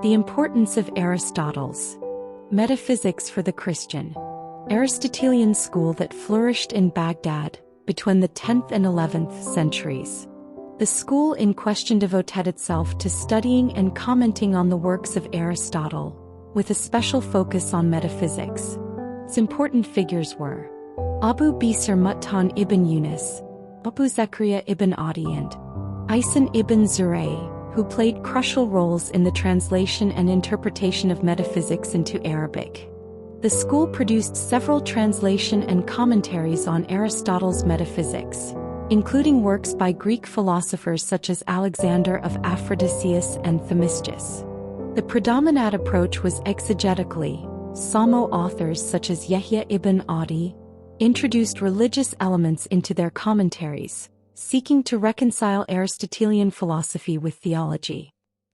The importance of Aristotle's metaphysics for the Christian Aristotelian school that flourished in Baghdad between the 10th and 11th centuries. The school in question devoted itself to studying and commenting on the works of Aristotle, with a special focus on metaphysics. Its important figures were Abu Bisr Muttan ibn Yunus, Abu Zakaria ibn Adi and Isan ibn Zuray, who played crucial roles in the translation and interpretation of metaphysics into Arabic. The school produced several translation and commentaries on Aristotle's metaphysics, including works by Greek philosophers such as Alexander of Aphrodisias and Themistocles. The predominant approach was exegetically. Samo authors such as Yahya ibn Adi introduced religious elements into their commentaries, seeking to reconcile Aristotelian philosophy with theology.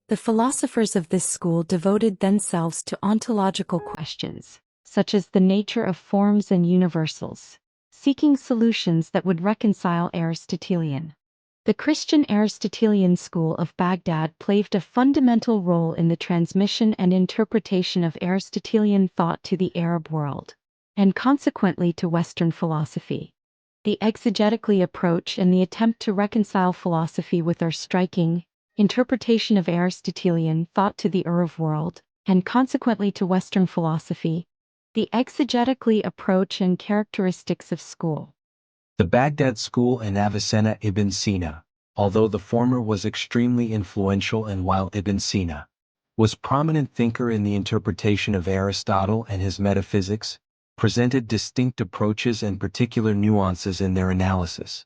The philosophers of this school devoted themselves to ontological questions, such as the nature of forms and universals, seeking solutions that would reconcile Aristotelian. The Christian Aristotelian school of Baghdad played a fundamental role in the transmission and interpretation of Aristotelian thought to the Arab world, and consequently to Western philosophy. The exegetically approach and the attempt to reconcile philosophy with our striking interpretation of Aristotelian thought to the Arab world, and consequently to Western philosophy. The exegetically approach and characteristics of school. The Baghdad school and Avicena ibn Sina, although the former was extremely influential and while Ibn Sina was prominent thinker in the interpretation of Aristotle and his metaphysics, presented distinct approaches and particular nuances in their analysis.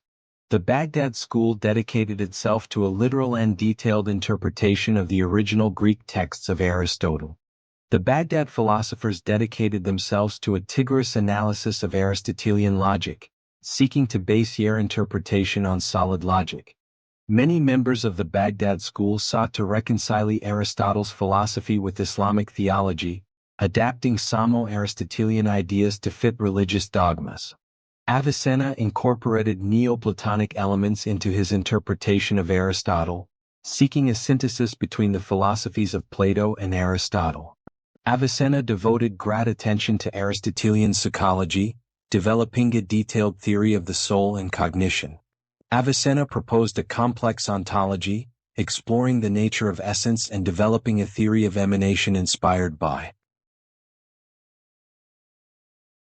The Baghdad school dedicated itself to a literal and detailed interpretation of the original Greek texts of Aristotle. The Baghdad philosophers dedicated themselves to a rigorous analysis of Aristotelian logic, seeking to base their interpretation on solid logic. Many members of the Baghdad school sought to reconcile Aristotle's philosophy with Islamic theology, adapting Samo-Aristotelian ideas to fit religious dogmas. Avicena incorporated Neoplatonic elements into his interpretation of Aristotle, seeking a synthesis between the philosophies of Plato and Aristotle. Avicena devoted great attention to Aristotelian psychology, developing a detailed theory of the soul and cognition. Avicena proposed a complex ontology, exploring the nature of essence and developing a theory of emanation inspired by